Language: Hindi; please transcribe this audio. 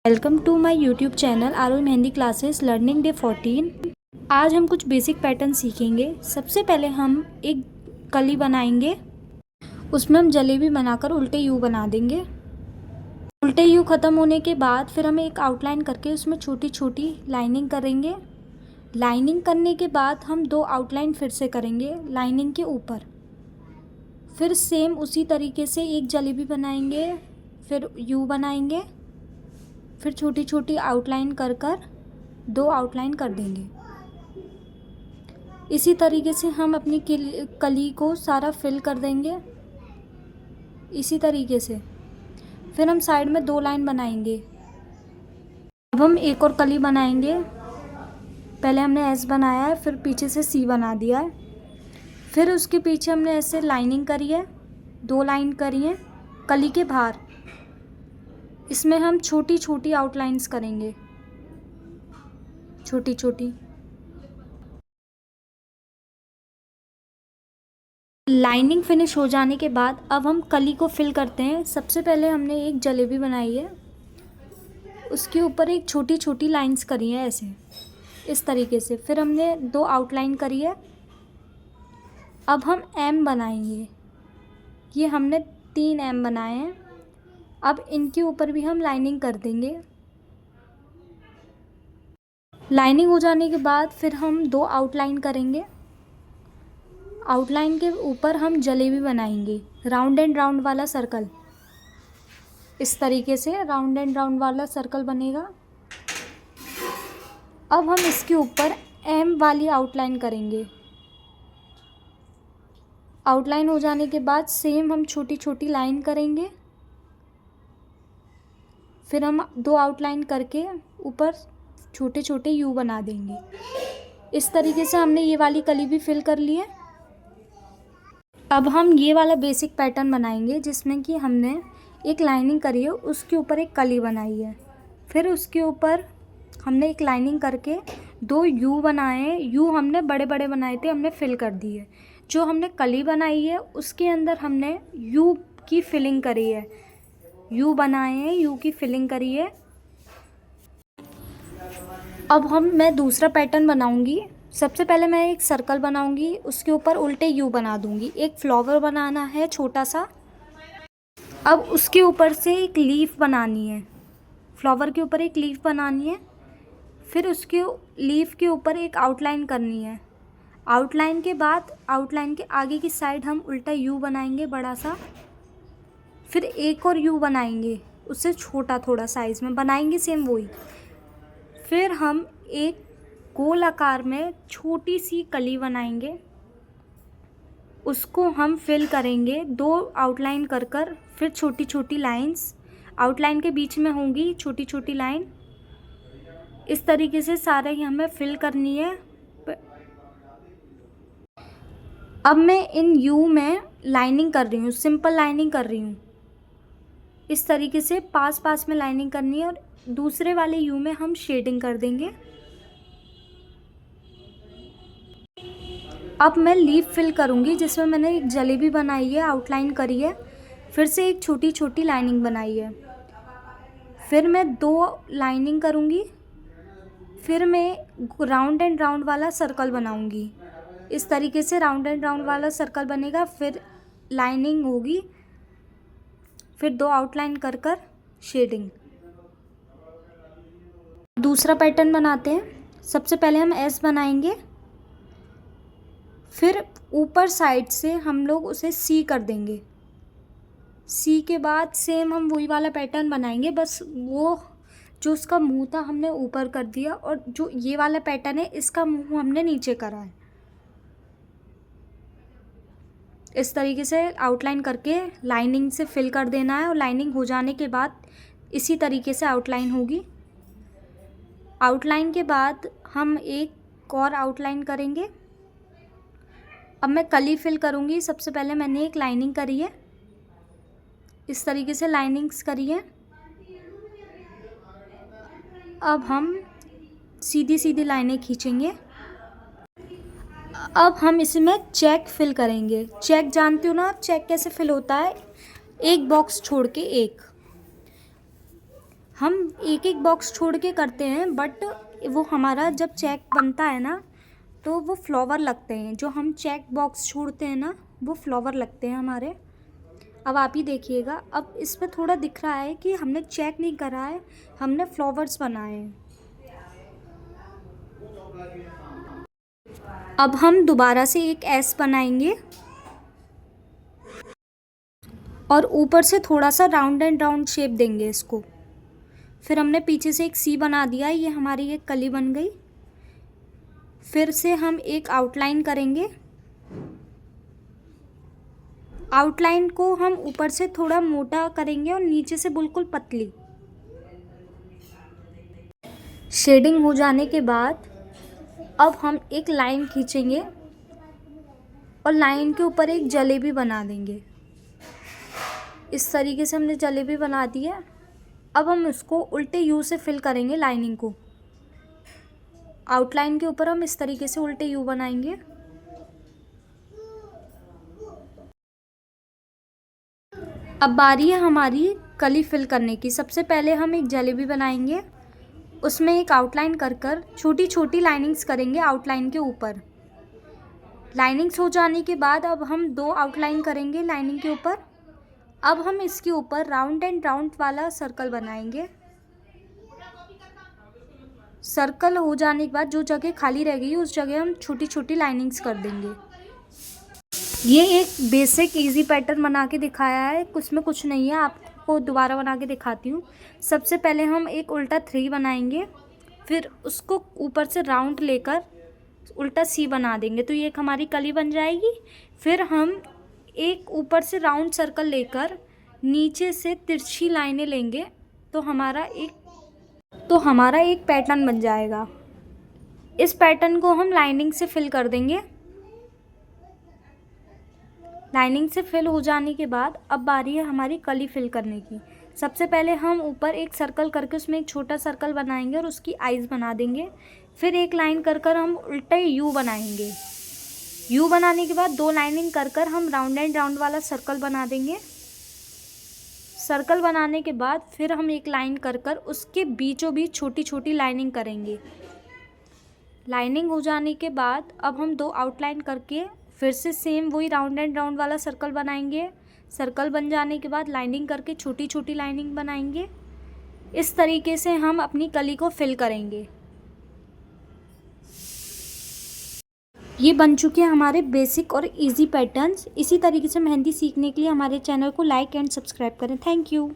Welcome to my YouTube channel Aarohi mehndi classes learning day 14। आज हम कुछ बेसिक पैटर्न सीखेंगे। सबसे पहले हम एक कली बनाएंगे, उसमें हम जलेबी बनाकर उल्टे यू बना देंगे। उल्टे यू ख़त्म होने के बाद फिर हम एक आउटलाइन करके उसमें छोटी छोटी लाइनिंग करेंगे। लाइनिंग करने के बाद हम दो आउटलाइन फिर से करेंगे लाइनिंग के ऊपर। फिर सेम उसी तरीके से एक जलेबी बनाएंगे, फिर यू बनाएंगे, फिर छोटी छोटी आउटलाइन कर कर दो आउटलाइन कर देंगे। इसी तरीके से हम अपनी कली को सारा फिल कर देंगे। इसी तरीके से फिर हम साइड में दो लाइन बनाएंगे। अब हम एक और कली बनाएंगे। पहले हमने एस बनाया है, फिर पीछे से सी बना दिया है, फिर उसके पीछे हमने ऐसे लाइनिंग करी है, दो लाइन करी है कली के बाहर। इसमें हम छोटी छोटी आउटलाइंस करेंगे, छोटी छोटी। लाइनिंग फिनिश हो जाने के बाद अब हम कली को फिल करते हैं। सबसे पहले हमने एक जलेबी बनाई है, उसके ऊपर एक छोटी छोटी लाइंस करी है ऐसे, इस तरीके से। फिर हमने दो आउटलाइन करी है। अब हम एम बनाएंगे। ये हमने 3 एम बनाए हैं। अब इनके ऊपर भी हम लाइनिंग कर देंगे। लाइनिंग हो जाने के बाद फिर हम दो आउटलाइन करेंगे। आउटलाइन के ऊपर हम जलेबी बनाएंगे, राउंड एंड राउंड वाला सर्कल। इस तरीके से राउंड एंड राउंड वाला सर्कल बनेगा। अब हम इसके ऊपर एम वाली आउटलाइन करेंगे। आउटलाइन हो जाने के बाद सेम हम छोटी छोटी लाइन करेंगे। फिर हम दो आउटलाइन करके ऊपर छोटे छोटे यू बना देंगे। इस तरीके से हमने ये वाली कली भी फिल कर ली है। अब हम ये वाला बेसिक पैटर्न बनाएंगे जिसमें कि हमने एक लाइनिंग करी है, उसके ऊपर एक कली बनाई है। फिर उसके ऊपर हमने एक लाइनिंग करके दो यू बनाए हैं। यू हमने बड़े बड़े बनाए थे, हमने फिल कर दिए। जो हमने कली बनाई है उसके अंदर हमने यू की फिलिंग करी है, यू बनाए हैं, यू की फिलिंग करी है। अब मैं दूसरा पैटर्न बनाऊंगी। सबसे पहले मैं एक सर्कल बनाऊंगी, उसके ऊपर उल्टे यू बना दूंगी। एक फ्लावर बनाना है छोटा सा। अब उसके ऊपर से एक लीफ बनानी है, फ्लावर के ऊपर एक लीफ बनानी है। फिर उसके लीफ के ऊपर एक आउटलाइन करनी है। आउटलाइन के बाद आउटलाइन के आगे की साइड हम उल्टा यू बनाएंगे बड़ा सा। फिर एक और यू बनाएंगे, उससे छोटा थोड़ा साइज़ में बनाएंगे, सेम वही। फिर हम एक गोल आकार में छोटी सी कली बनाएंगे, उसको हम फिल करेंगे दो आउटलाइन कर कर। फिर छोटी छोटी लाइंस आउटलाइन के बीच में होंगी, छोटी छोटी लाइन। इस तरीके से सारे ही हमें फिल करनी है। अब मैं इन यू में लाइनिंग कर रही हूँ, सिंपल लाइनिंग कर रही हूँ। इस तरीके से पास पास में लाइनिंग करनी है और दूसरे वाले यू में हम शेडिंग कर देंगे। अब मैं लीफ फिल करूँगी जिसमें मैंने एक जलेबी बनाई है, आउटलाइन करी है, फिर से एक छोटी छोटी लाइनिंग बनाई है। फिर मैं दो लाइनिंग करूँगी, फिर मैं राउंड एंड राउंड वाला सर्कल बनाऊँगी। इस तरीके से राउंड एंड राउंड वाला सर्कल बनेगा। फिर लाइनिंग होगी, फिर दो आउटलाइन कर कर शेडिंग। दूसरा पैटर्न बनाते हैं। सबसे पहले हम एस बनाएंगे, फिर ऊपर साइड से हम लोग उसे सी कर देंगे। सी के बाद सेम हम वही वाला पैटर्न बनाएंगे, बस वो जो उसका मुंह था हमने ऊपर कर दिया, और जो ये वाला पैटर्न है इसका मुंह हमने नीचे करा है। इस तरीके से आउटलाइन करके लाइनिंग से फिल कर देना है, और लाइनिंग हो जाने के बाद इसी तरीके से आउटलाइन होगी। आउटलाइन के बाद हम एक और आउटलाइन करेंगे। अब मैं कली फिल करूँगी। सबसे पहले मैंने एक लाइनिंग करी है, इस तरीके से लाइनिंग्स करी है। अब हम सीधी सीधी लाइनें खींचेंगे। अब हम इसमें चेक फिल करेंगे। चेक जानते हो ना आप, चेक कैसे फिल होता है? एक बॉक्स छोड़ के एक। हम एक एक बॉक्स छोड़ के करते हैं, बट वो हमारा जब चेक बनता है ना तो वो फ्लावर लगते हैं। जो हम चेक बॉक्स छोड़ते हैं ना वो फ्लावर लगते हैं हमारे। अब आप ही देखिएगा, अब इसमें थोड़ा दिख रहा है कि हमने चेक नहीं करा है, हमने फ्लावर्स बनाए हैं। अब हम दोबारा से एक एस बनाएंगे और ऊपर से थोड़ा सा राउंड एंड राउंड शेप देंगे इसको। फिर हमने पीछे से एक सी बना दिया, ये हमारी एक कली बन गई। फिर से हम एक आउटलाइन करेंगे। आउटलाइन को हम ऊपर से थोड़ा मोटा करेंगे और नीचे से बिल्कुल पतली। शेडिंग हो जाने के बाद अब हम एक लाइन खींचेंगे और लाइन के ऊपर एक जलेबी बना देंगे। इस तरीके से हमने जलेबी बना दी है। अब हम इसको उल्टे यू से फिल करेंगे लाइनिंग को। आउटलाइन के ऊपर हम इस तरीके से उल्टे यू बनाएंगे। अब बारी है हमारी कली फिल करने की। सबसे पहले हम एक जलेबी बनाएंगे, उसमें एक आउटलाइन कर छोटी छोटी लाइनिंग्स करेंगे आउटलाइन के ऊपर। लाइनिंग्स हो जाने के बाद अब हम 2 आउटलाइन करेंगे लाइनिंग के ऊपर। अब हम इसके ऊपर राउंड एंड राउंड वाला सर्कल बनाएंगे। सर्कल हो जाने के बाद जो जगह खाली रह गई उस जगह हम छोटी छोटी लाइनिंग्स कर देंगे। ये एक बेसिक इजी पैटर्न बना के दिखाया है, उसमें कुछ नहीं है, आपको दोबारा बना के दिखाती हूँ। सबसे पहले हम एक उल्टा 3 बनाएंगे, फिर उसको ऊपर से राउंड लेकर उल्टा सी बना देंगे, तो ये एक हमारी कली बन जाएगी। फिर हम एक ऊपर से राउंड सर्कल लेकर नीचे से तिरछी लाइनें लेंगे, तो हमारा एक पैटर्न बन जाएगा। इस पैटर्न को हम लाइनिंग से फिल कर देंगे। लाइनिंग से फिल हो जाने के बाद अब बारी है हमारी कली फिल करने की। सबसे पहले हम ऊपर एक सर्कल करके उसमें एक छोटा सर्कल बनाएंगे और उसकी आईज बना देंगे। फिर एक लाइन कर हम उल्टा यू बनाएंगे। यू बनाने के बाद 2 लाइनिंग कर हम राउंड एंड राउंड वाला सर्कल बना देंगे। सर्कल बनाने के बाद फिर हम एक लाइन कर उसके बीचों बीच छोटी छोटी लाइनिंग करेंगे। लाइनिंग हो जाने के बाद अब हम 2 आउटलाइन करके फिर से सेम वही राउंड एंड राउंड वाला सर्कल बनाएंगे। सर्कल बन जाने के बाद लाइनिंग करके छोटी छोटी लाइनिंग बनाएंगे। इस तरीके से हम अपनी कली को फिल करेंगे। ये बन चुके हैं हमारे बेसिक और इजी पैटर्न्स। इसी तरीके से मेहंदी सीखने के लिए हमारे चैनल को लाइक एंड सब्सक्राइब करें। Thank you.